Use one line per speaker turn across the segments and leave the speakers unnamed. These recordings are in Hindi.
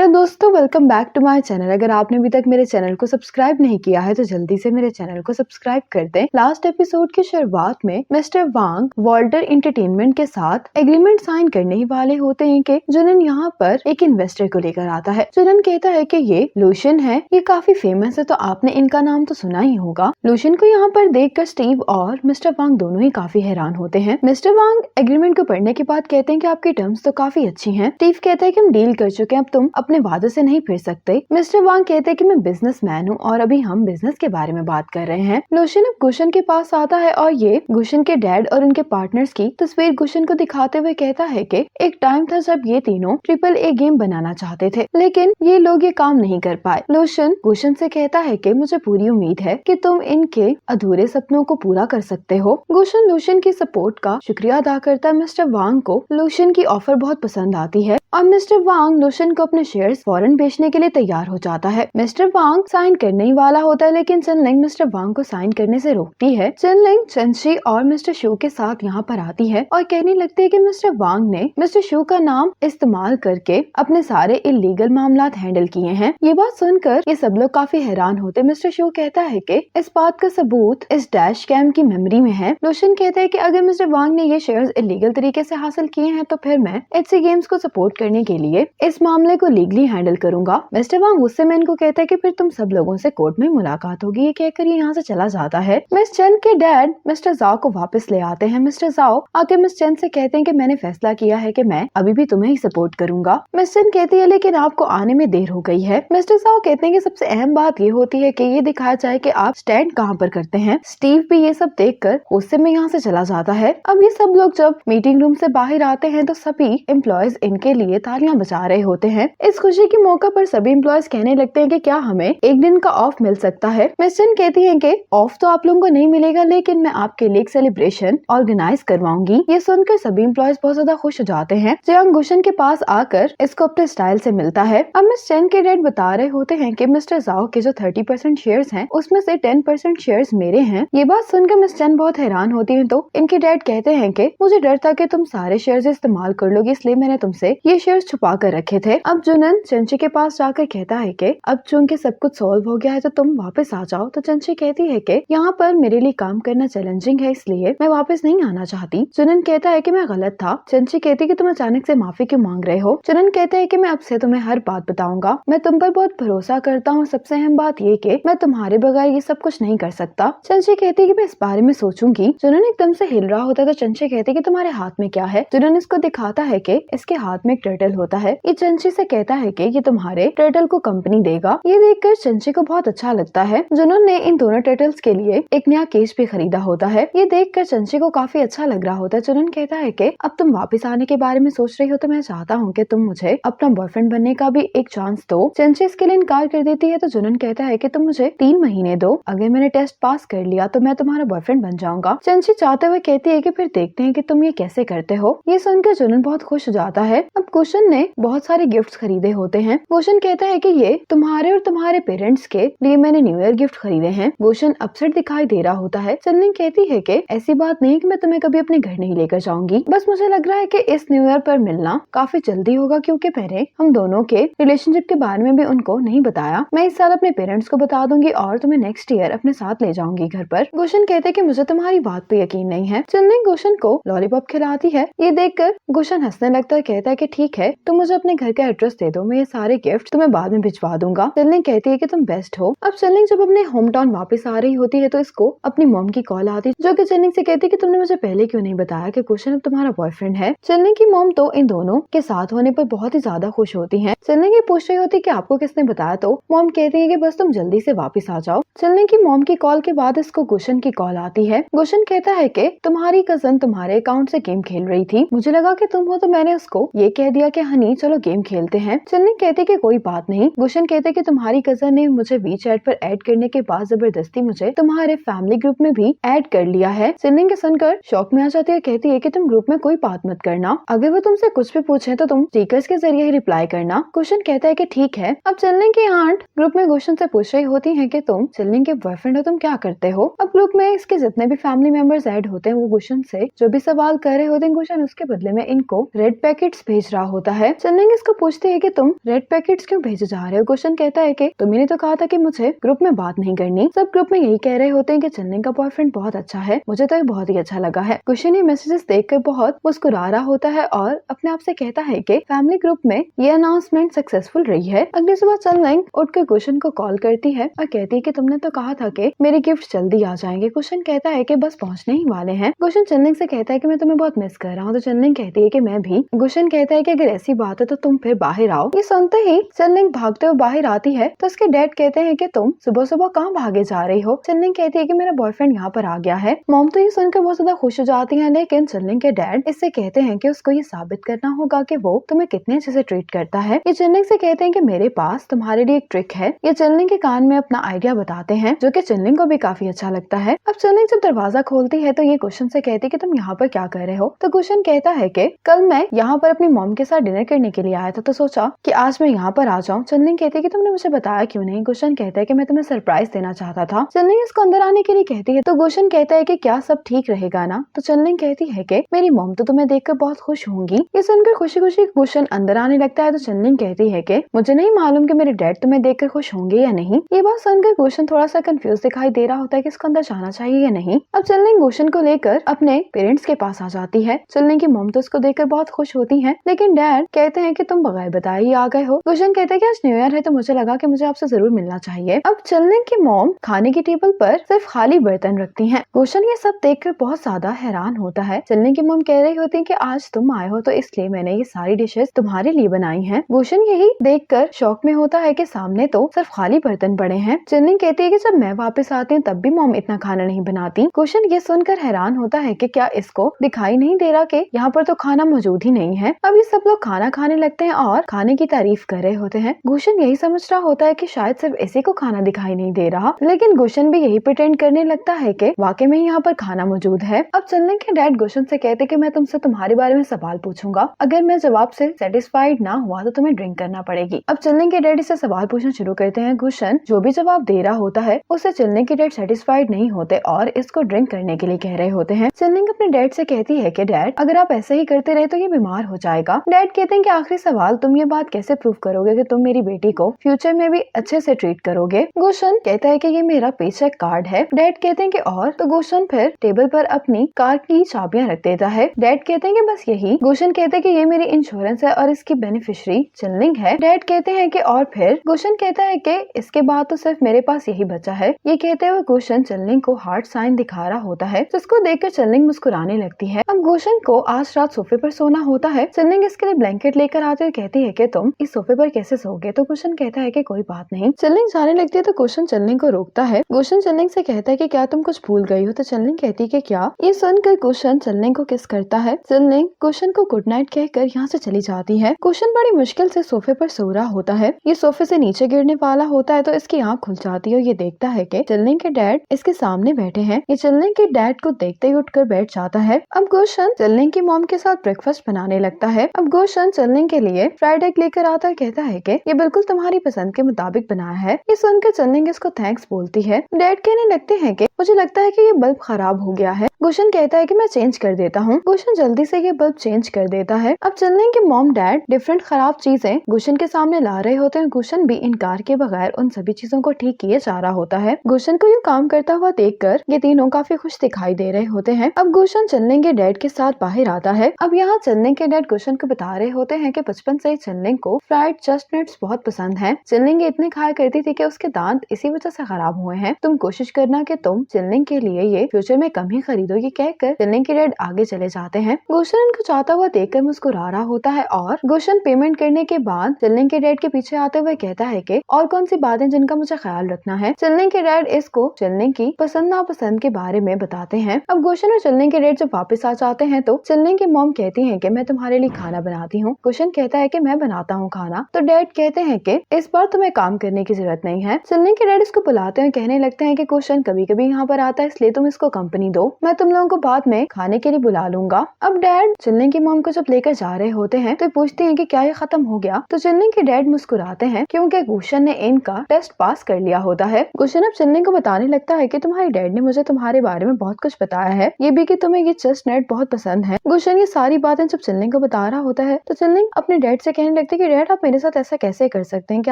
हेलो दोस्तों, welcome back to my channel. अगर आपने अभी तक मेरे चैनल को सब्सक्राइब नहीं किया है तो जल्दी से मेरे चैनल को सब्सक्राइब कर दें। लास्ट एपिसोड की शुरुआत में मिस्टर वांग वॉल्टर एंटरटेनमेंट के साथ एग्रीमेंट साइन करने ही वाले होते हैं कि जुनन यहाँ पर एक इन्वेस्टर को लेकर आता है। जुनन कहता है कि ये लूशियन है, ये काफी फेमस है, तो आपने इनका नाम तो सुना ही होगा। लूशियन को यहाँ पर देखकर स्टीव और मिस्टर वांग दोनों ही काफी हैरान होते हैं। मिस्टर वांग एग्रीमेंट को पढ़ने के बाद कहते हैं कि आपकी टर्म्स तो काफी अच्छी हैं। स्टीव कहता है कि हम डील कर चुके हैं, अब तुम अपने वादे से नहीं फिर सकते। मिस्टर वांग कहते हैं कि मैं बिजनेसमैन हूँ और अभी हम बिजनेस के बारे में बात कर रहे हैं। लूशियन अब गुशन के पास आता है और ये गुशन के डैड और उनके पार्टनर्स की तस्वीर गुशन को दिखाते हुए कहता है कि एक टाइम था जब ये तीनों AAA गेम बनाना चाहते थे, लेकिन ये लोग ये काम नहीं कर पाए। लूशियन गुशन से कहता है कि मुझे पूरी उम्मीद है कि तुम इनके अधूरे सपनों को पूरा कर सकते हो। गुशन लूशियन की सपोर्ट का शुक्रिया अदा करता है। मिस्टर वांग को लूशियन की ऑफर बहुत पसंद आती है और मिस्टर वांग लूशियन को अपने शेयर्स फौरन बेचने के लिए तैयार हो जाता है। मिस्टर वांग साइन करने ही वाला होता है, लेकिन चेनलिंग मिस्टर वांग को साइन करने से रोकती है। चेनलिंग चेंशी और मिस्टर शू के साथ यहाँ पर आती है और कहने लगती है कि मिस्टर वांग ने मिस्टर शू का नाम इस्तेमाल करके अपने सारे इलीगल मामलात हैंडल किए हैं। ये बात सुनकर ये सब लोग काफी हैरान होते। मिस्टर शू कहता है कि इस बात का सबूत इस डैश कैम की मेमोरी में है। लूशियन कहते हैं कि अगर मिस्टर वांग ने ये शेयर्स इलीगल तरीके से हासिल किए हैं तो फिर मैं HC गेम्स को सपोर्ट करने के लिए इस मामले को लीगली हैंडल करूंगा। मिस्टर वांग गुस्से में इनको कहता है कि फिर तुम सब लोगों से कोर्ट में मुलाकात होगी। ये कहकर ये यहाँ से चला जाता है। मिस चेन के डैड मिस्टर जाओ को वापस ले आते हैं। मिस्टर जाओ आके मिस चेन से कहते हैं कि मैंने फैसला किया है कि मैं अभी भी तुम्हें ही सपोर्ट करूंगा। मिस चेन कहती है लेकिन आपको आने में देर हो गई है। मिस्टर जाओ कहते हैं कि सबसे अहम बात ये होती है कि ये दिखाया जाए कि आप स्टैंड कहाँ पर करते हैं। स्टीव भी ये सब देखकर गुस्से में यहाँ से चला जाता है। अब ये सब लोग जब मीटिंग रूम से बाहर आते हैं तो सभी एम्प्लॉयज इनके लिए तालियां बजा रहे होते हैं। इस खुशी के मौका पर सभी एम्प्लॉयज कहने लगते हैं कि क्या हमें एक दिन का ऑफ मिल सकता है। मिस चेन कहती हैं कि ऑफ तो आप लोगों को नहीं मिलेगा, लेकिन मैं आपके लिए एक सेलिब्रेशन ऑर्गेनाइज करवाऊंगी। ये सुनकर सभी एम्प्लॉयज बहुत ज्यादा खुश हो जाते हैं। जियांग गुशन के पास आकर इसको अपने स्टाइल से मिलता है। अब मिस चेन के डैड बता रहे होते हैं कि मिस्टर जाओ के जो 30% शेयर्स हैं उसमें से 10% शेयर्स मेरे हैं। ये बात सुनकर मिस चेन बहुत हैरान होती है, तो इनके डैड कहते हैं कि मुझे डर था कि तुम सारे शेयर्स इस्तेमाल कर लोगे, इसलिए मैंने तुमसे ये शेयर्स छुपा कर रखे थे। अब जुनन चंची के पास जाकर कहता है कि अब चूंकि सब कुछ सॉल्व हो गया है तो तुम वापस आ जाओ। तो चंची कहती है कि यहाँ पर मेरे लिए काम करना चैलेंजिंग है, इसलिए मैं वापस नहीं आना चाहती। जुनन कहता है कि मैं गलत था। चंची कहती है कि तुम अचानक से माफी क्यों मांग रहे हो। जुनन कहता है कि मैं अब से तुम्हें हर बात बताऊंगा, मैं तुम पर बहुत भरोसा करता हूँ। सबसे अहम बात ये कि मैं तुम्हारे बगैर ये सब कुछ नहीं कर सकता। चंची कहती है कि मैं इस बारे में सोचूंगी। जुनन एकदम से हिल रहा होता है तो चंची कहती है कि तुम्हारे हाथ में क्या है। जुनन इसको दिखाता है कि इसके हाथ में एक टर्टल होता है। ये चंची से कहता है कि ये तुम्हारे टर्टल को कंपनी देगा। ये देखकर चंची को बहुत अच्छा लगता है। जुनन ने इन दोनों टर्टल्स के लिए एक नया केज भी खरीदा होता है। ये देखकर चंची को काफी अच्छा लग रहा होता है। जुनन कहता है कि अब तुम वापस आने के बारे में सोच रही हो तो मैं चाहता हूँ कि तुम मुझे अपना बॉयफ्रेंड बनने का भी एक चांस दो। चंची इसके लिए इनकार कर देती है तो जुनन कहता है कि तुम मुझे 3 महीने दो, अगर मैंने टेस्ट पास कर लिया तो मैं तुम्हारा बॉयफ्रेंड बन जाऊंगा। चंची चाहते हुए कहती है कि फिर देखते हैं कि तुम ये कैसे करते हो। ये सुनकर जुनन बहुत खुश हो जाता है। अब गुशन ने बहुत सारे गिफ्ट्स खरीदे होते हैं। गुशन कहता है कि ये तुम्हारे और तुम्हारे पेरेंट्स के लिए मैंने न्यू ईयर गिफ्ट खरीदे हैं। गुशन अपसेट दिखाई दे रहा होता है। चंदनी कहती है कि ऐसी बात नहीं कि मैं तुम्हें कभी अपने घर नहीं लेकर जाऊंगी, बस मुझे लग रहा है कि इस न्यू ईयर पर मिलना काफी जल्दी होगा, क्योंकि पहले हम दोनों के रिलेशनशिप के बारे में भी उनको नहीं बताया। मैं इस साल अपने पेरेंट्स को बता दूंगी और तुम्हें नेक्स्ट ईयर अपने साथ ले जाऊंगी घर पर। गुशन कहते कि मुझे तुम्हारी बात पे यकीन नहीं है। चंदनी गुशन को लॉलीपॉप खिलाती है। ये देखकर गुशन हंसने लगता है, कहता है कि ठीक है, तुम मुझे अपने घर का एड्रेस दे दो, मैं ये सारे गिफ्ट तुम्हें बाद में भिजवा दूंगा। चंदनी कहती है कि तुम बेस्ट हो। अब चंदनी जब अपने होम टाउन वापस आ रही होती है तो इसको अपनी मॉम की कॉल आती है, जो कि चंदनी से कहती है कि तुमने मुझे पहले क्यों नहीं बताया कि गुशन अब तुम्हारा बॉयफ्रेंड है। चंदनी की मॉम तो इन दोनों के साथ होने पर बहुत ही ज्यादा खुश होती है। चंदनी की पूछ रही होती है कि आपको किसने बताया, तो मॉम कहती है कि बस तुम जल्दी से वापस आ जाओ। चंदनी की मॉम की कॉल के बाद इसको गुशन की कॉल आती है। गुशन कहता है कि तुम्हारी कजन तुम्हारे अकाउंट से गेम खेल रही थी, मुझे लगा कि तुम हो तो मैंने उसको ये कह दिया कि हनी चलो गेम खेलते हैं। चंदनी कहती कि कोई बात नहीं। गुशन कहते कि तुम्हारी कजन ने मुझे वीचैट पर ऐड करने के बाद जबरदस्ती मुझे तुम्हारे फैमिली ग्रुप में भी ऐड कर लिया है। चंदनी के सुनकर शौक में आ जाती है, कहती है कि तुम ग्रुप में कोई बात मत करना, अगर वो तुमसे कुछ भी पूछे तो तुम स्टिकर्स के जरिए ही रिप्लाई करना। गुशन कहता है कि ठीक है। अब चंदनी की आंट ग्रुप में गुशन से पूछ रही होती है कि तुम चंदनी के बॉयफ्रेंड हो, तुम क्या करते हो। अब ग्रुप में इसके जितने भी फैमिली मेंबर्स ऐड होते हैं वो गुशन से जो भी सवाल कर रहे होते हैं, गुशन उसके बदले में इनको रेड पैकेट्स भेज रहा होता है। चंदनी इसको पूछती है कि तुम रेड पैकेट्स क्यों भेजे जा रहे हो। गुशन कहता है कि तुमने तो कहा था कि मुझे ग्रुप में बात नहीं करनी। सब ग्रुप में यही कह रहे होते हैं कि चन्निंग का बॉयफ्रेंड बहुत अच्छा है, मुझे तो ये बहुत ही अच्छा लगा है। गुशन ये मैसेजेस देखकर बहुत मुस्कुरा रहा होता है और अपने आप से कहता है कि फैमिली ग्रुप में ये अनाउंसमेंट सक्सेसफुल रही है। अगली सुबह चन्निंग उठकर गुशन को कॉल करती है और कहती है कि तुमने तो कहा था कि मेरे गिफ्ट जल्दी आ जाएंगे। गुशन कहता है कि बस पहुंचने ही वाले हैं। गुशन चन्निंग से कहता है कि मैं तुम्हें बहुत मिस कर रहा हूँ। तो चन्निंग कहती है कि मैं भी। गुशन कहता है कि अगर ऐसी बात है तो तुम फिर बाहर आओ। ये सुनते ही चन्निंग भागते हुए बाहर आती है तो उसके डैड कहते हैं कि तुम सुबह सुबह कहाँ भागे जा रही हो। चन्निंग कहती है कि मेरा बॉयफ्रेंड यहाँ पर आ गया है। मॉम तो ये सुनकर बहुत ज्यादा खुश हो जाती है, लेकिन चन्निंग के डैड इससे कहते हैं कि उसको ये साबित करना होगा कि वो तुम्हें कितने अच्छे से ट्रीट करता है। ये चन्निंग से कहते हैं कि मेरे पास तुम्हारे लिए एक ट्रिक है। ये चन्निंग के कान में अपना आइडिया बताते हैं जो कि चन्निंग को भी काफी अच्छा लगता है। अब चन्निंग जब दरवाजा खोलती है तो ये गुशन से कहती है कि तुम यहाँ पर क्या कर रहे हो। तो गुशन कहता है कि कल मैं यहाँ पर अपनी मॉम के साथ डिनर करने के लिए आया था तो सोचा कि आज मैं यहाँ पर आ जाऊँ। चन्निंग कहती है कि तुमने मुझे बताया क्यों नहीं। गुशन कहता है कि मैं तुम्हें सरप्राइज देना चाहता था। चन्निंग इसको अंदर आने के लिए कहती है तो गुशन कहता है कि क्या सब ठीक रहेगा ना। तो चन्निंग कहती है कि मेरी मॉम तो तुम्हें देखकर बहुत खुश होंगी। ये सुनकर खुशी खुशी गुशन अंदर आने लगता है तो चन्निंग कहती है कि मुझे नहीं मालूम कि मेरे डैड तुम्हें देखकर खुश होंगे या नहीं। ये बात सुनकर गुशन थोड़ा सा कंफ्यूज दिखाई दे रहा होता है कि इसको अंदर जाना चाहिए या नहीं। अब चन्निंग गुशन को लेकर अपने पेरेंट्स के पास आ जाती है। चन्निंग की मॉम तो उसको देखकर बहुत खुश होती है, लेकिन डैड कहते हैं कि तुम बगैर बताए ही आ गए हो। गुशन कहते हैं कि आज न्यू ईयर है तो मुझे लगा कि मुझे आपसे जरूर मिलना चाहिए। अब चन्निंग की मॉम खाने की टेबल पर सिर्फ खाली बर्तन रखती हैं। गुशन ये सब देखकर बहुत ज्यादा हैरान होता है। चन्निंग की मॉम कह रही होती है कि आज तुम आए हो तो इसलिए मैंने ये सारी डिशेस तुम्हारे लिए बनाई हैं। गुशन यही देखकर शौक में होता है कि सामने तो सिर्फ खाली बर्तन पड़े हैं। चन्निंग कहती है कि जब मैं वापस आती हूँ तब भी मॉम इतना खाना नहीं बनाती। गुशन ये सुनकर हैरान होता है कि क्या इसको दिखाई नहीं दे रहा कि यहाँ पर तो खाना मौजूद ही नहीं है। अब ये सब लोग खाना खाने लगते हैं और खाने की तारीफ कर रहे होते हैं। गुशन यही समझ रहा होता है कि शायद सिर्फ इसी को खाना दिखाई नहीं दे रहा, लेकिन गुशन भी यही प्रिटेंड करने लगता है कि वाकई में यहाँ पर खाना मौजूद है। अब चन्निंग के डैड गुशन से कहते कि मैं तुमसे तुम्हारे बारे में सवाल पूछूंगा, अगर मैं जवाब से सेटिस्फाइड ना हुआ तो तुम्हें ड्रिंक करना पड़ेगी। अब चन्निंग के डैड इससे सवाल पूछना शुरू करते हैं। गुशन जो भी जवाब दे रहा होता है उससे चन्निंग के डैड सेटिस्फाइड नहीं होते और इसको ड्रिंक करने के लिए कह रहे होते हैं। चन्निंग अपने डैड से कहती है कि डैड अगर आप ऐसे ही करते रहे तो ये बीमार हो जाएगा। डैड कहते हैं कि आखिरी सवाल, तुम ये बात कैसे प्रूव करोगे कि तुम मेरी बेटी को फ्यूचर में भी अच्छे से ट्रीट करोगे। गुशन कहता है कि ये मेरा पेचेक कार्ड है। डैड कहते हैं कि और तो गुशन फिर टेबल पर अपनी कार की चाबियां रख देता है। डैड कहते हैं कि बस यही। गुशन कहते हैं कि ये मेरी इंश्योरेंस है और इसकी बेनिफिशियरी चन्निंग है। डैड कहते हैं कि और फिर गुशन कहता है कि इसके बाद तो सिर्फ मेरे पास यही बचा है। ये कहते हुए गुशन चन्निंग को हार्ट साइन दिखा रहा होता है, जिसको देखकर चन्निंग मुस्कुराने लगती है। अब गुशन को आज रात सोफे पर सोना होता है। चन्निंग इसके लिए ब्लैंकेट लेकर आते हुए कहती है कि तुम इस सोफे पर कैसे सोओगे। तो गुशन कहता है कि कोई बात नहीं। चन्निंग जाने लगती है तो गुशन चन्निंग को रोकता है। गुशन चन्निंग से कहता है कि क्या तुम कुछ भूल गई हो। तो चन्निंग कहती है कि क्या। ये सुनकर गुशन चन्निंग को किस करता है। चन्निंग गुशन को गुड नाइट कहकर यहाँ से चली जाती है। गुशन बड़ी मुश्किल से सोफे पर सो रहा होता है। ये सोफे से नीचे गिरने वाला होता है तो इसकी आँख खुल जाती है और ये देखता है कि चन्निंग के डैड इसके सामने बैठे हैं। ये चन्निंग के डैड को देखते ही उठकर बैठ जाता है। अब गुशन चन्निंग की मॉम के साथ ब्रेकफास्ट बनाने लगता है। अब गुशन चन्निंग के लिए फ्राइड एग लेकर आता है, कहता है कि ये बिल्कुल तुम्हारी पसंद के मुताबिक बनाया है। ये सुनकर चन्निंग इसको थैंक्स बोलती है। डैड कहने लगते हैं कि मुझे लगता है कि ये बल्ब खराब हो गया है। गुशन कहता है कि मैं चेंज कर देता हूँ। गुशन जल्दी से ये बल्ब चेंज कर देता है। अब चन्निंग के मॉम डैड डिफरेंट खराब चीजें गुशन के सामने ला रहे होते हैं। गुशन भी इनकार के बगैर उन सभी चीजों को ठीक किए जा रहा होता है। गुशन को यूँ काम करता हुआ देखकर ये तीनों काफी खुश दिखाई दे रहे होते हैं। अब गुशन चन्निंग के डैड के साथ बाहर आता है। अब यहाँ चन्निंग के डैड गुशन को बता रहे होते हैं कि बचपन से ही चन्निंग को फ्राइड चेस्टनट्स बहुत पसंद हैं। चन्निंग इतने खाया करती थी कि उसके दांत इसी वजह से खराब हुए हैं। तुम कोशिश करना कि तुम चन्निंग के लिए ये फ्यूचर में कम ही खरीदो। ये कहकर चन्निंग के डैड आगे चले जाते हैं। गुशन इनको चाहता हुआ देखकर मुस्कुरा रहा होता है और गुशन पेमेंट करने के बाद चन्निंग के डैड के पीछे आते हुए कहता है कि और कौन सी बातें जिनका मुझे ख्याल रखना है। चन्निंग के डैड इसको चन्निंग की पसंद नापसंद के बारे में बताते हैं। अब गुशन और चन्निंग के डैड जब वापस आ जाते हैं तो चन्निंग की मॉम कहती है कि मैं तुम्हारे लिए खाना बनाती हूँ। गुशन कहता है कि मैं बनाता हूँ खाना। तो डैड कहते हैं कि इस बार तुम्हें काम करने की जरूरत नहीं है। चन्निंग के डैड इसको बुलाते हैं, कहने लगते हैं कि गुशन कभी कभी यहाँ पर आता है इसलिए तुम इसको कंपनी दो, मैं तुम लोगों को बाद में खाने के लिए बुला लूंगा। अब डैड चन्निंग की मॉम को जब लेकर जा रहे होते हैं तो पूछते हैं कि क्या ये खत्म हो गया। तो चन्निंग के डैड मुस्कुराते हैं क्योंकि गुशन ने इनका टेस्ट पास कर लिया होता है। गुशन अब चन्निंग को बताने लगता है कि तुम्हारे डैड ने मुझे तुम्हारे बारे में बहुत कुछ बताया है, ये भी कि तुम्हें ये चेस्टनट बहुत पसंद है। गुशन ये सारी बातें जब चन्निंग को बता रहा होता है तो चन्निंग अपने डैड से कहने कहती है कि डैड आप मेरे साथ ऐसा कैसे कर सकते हैं कि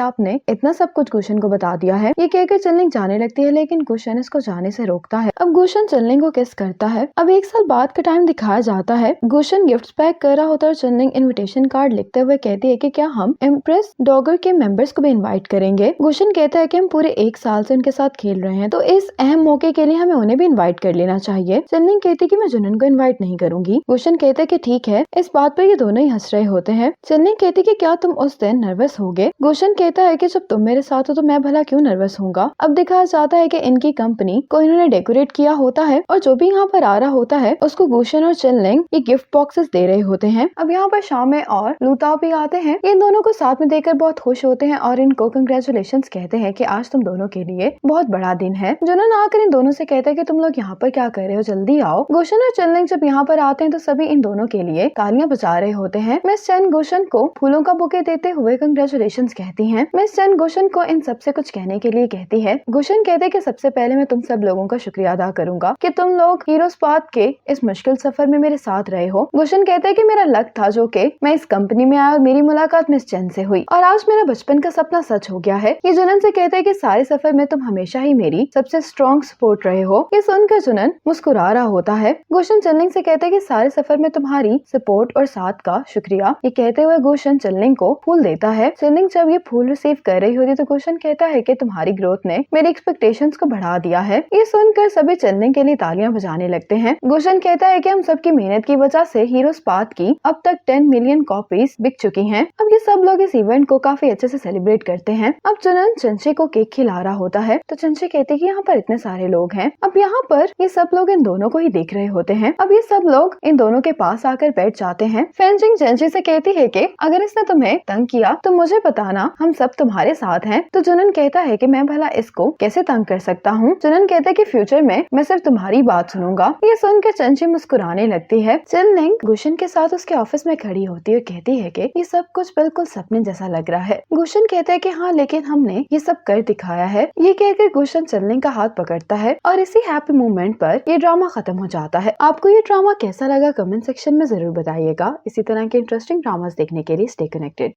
आपने इतना सब कुछ गुशन को बता दिया है। ये कहकर चनलिंग जाने लगती है लेकिन गुशन इसको जाने से रोकता है। अब गुशन चनलिंग को किस करता है। अब 1 साल बाद का टाइम दिखाया जाता है। गुशन गिफ्ट्स पैक कर रहा होता है और चनलिंग इनविटेशन कार्ड लिखते हुए कहती है कि क्या हम इम्प्रेस डॉगर के मेंबर्स को भी इनवाइट करेंगे। गुशन कहता है कि हम पूरे 1 साल से उनके साथ खेल रहे हैं तो इस अहम मौके के लिए हमें उन्हें भी इनवाइट कर लेना चाहिए। चनलिंग कहती है कि मैं जुनन को इनवाइट नहीं करूंगी। गुशन कहता है कि ठीक है। इस बात पर ये दोनों ही हंस रहे होते हैं। चनलिंग कहती है कि क्या तुम उस दिन नर्वस होगे। गुशन कहता है कि जब तुम मेरे साथ हो तो मैं भला क्यों नर्वस होऊंगा। अब दिखाया जाता है कि इनकी कंपनी को इन्होंने डेकोरेट किया होता है और जो भी यहाँ पर आ रहा होता है उसको गुशन और चनलिंग ये गिफ्ट बॉक्सेस दे रहे होते हैं। अब यहाँ पर शामे और लूताओ भी आते हैं। इन दोनों को साथ में देखकर बहुत खुश होते हैं और इनको कंग्रेचुलेशंस कहते हैं कि आज तुम दोनों के लिए बहुत बड़ा दिन है। जुनन आकर इन दोनों से कहता है कि तुम लोग यहाँ पर क्या कर रहे हो, जल्दी आओ। गुशन और चनलिंग जब यहाँ पर आते हैं तो सभी इन दोनों के लिए तालियां बजा रहे होते हैं। मिस चन गुशन को फूलों का बुके देते हुए कंग्रेचुलेशंस कहती हैं। मिस चन गुशन को इन सबसे कुछ कहने के लिए कहती है। गुशन कहते हैं कि सबसे पहले मैं तुम सब लोगों का शुक्रिया अदा करूंगा कि तुम लोग हीरोज पाथ के इस मुश्किल सफर में मेरे साथ रहे हो। गुशन कहते हैं कि मेरा लक था जो कि मैं इस कंपनी में आया और मेरी मुलाकात मिस चन से हुई और आज मेरा बचपन का सपना सच हो गया है। ये जुनन से कहते हैं कि सारे सफर में तुम हमेशा ही मेरी सबसे स्ट्रॉन्ग सपोर्ट रहे हो। ये सुनकर जुनन मुस्कुरा रहा होता है। गुशन चनलिंग से कहते हैं कि सारे सफर में तुम्हारी सपोर्ट और साथ का शुक्रिया। ये कहते हुए गुशन चनलिंग को फूल देता है। चनलिंग जब ये फूल रिसीव कर रही होती तो गुशन कहता है कि तुम्हारी ग्रोथ ने मेरी एक्सपेक्टेशंस को बढ़ा दिया है। ये सुनकर सभी चनलिंग के लिए तालियां बजाने लगते हैं। गुशन कहता है कि हम सबकी मेहनत की वजह से हीरोज पाथ की अब तक 10 मिलियन कॉपीज बिक चुकी हैं। अब ये सब लोग इस इवेंट को काफी अच्छे से सेलिब्रेट करते हैं। अब जुनन चंचे को केक खिला रहा होता है तो चंचे कहते हैं कि यहाँ पर इतने सारे लोग हैं। अब यहाँ पर ये सब लोग इन दोनों को ही देख रहे होते हैं। अब ये सब लोग इन दोनों के पास आकर बैठ जाते हैं। फेंजिंग चंचे से कहती है कि अगर इसने तुम्हें तंग किया तो मुझे बताना, हम सब तुम्हारे साथ हैं। तो जुनन कहता है कि मैं भला इसको कैसे तंग कर सकता हूँ। जुनन कहता है कि फ्यूचर में मैं सिर्फ तुम्हारी बात सुनूंगा। ये सुनकर चंची मुस्कुराने लगती है। चनलिंग गुशन के साथ उसके ऑफिस में खड़ी होती है और कहती है कि ये सब कुछ बिल्कुल सपने जैसा लग रहा है। गुशन कहता है कि हाँ लेकिन हमने ये सब कर दिखाया है। ये कहकर गुशन चनलिंग का हाथ पकड़ता है और इसी हैप्पी मोमेंट पर ये ड्रामा खत्म हो जाता है। आपको ये ड्रामा कैसा लगा कमेंट सेक्शन में जरूर बताइएगा। इसी तरह के इंटरेस्टिंग ड्रामास देखने के लिए स्टे कनेक्टेड।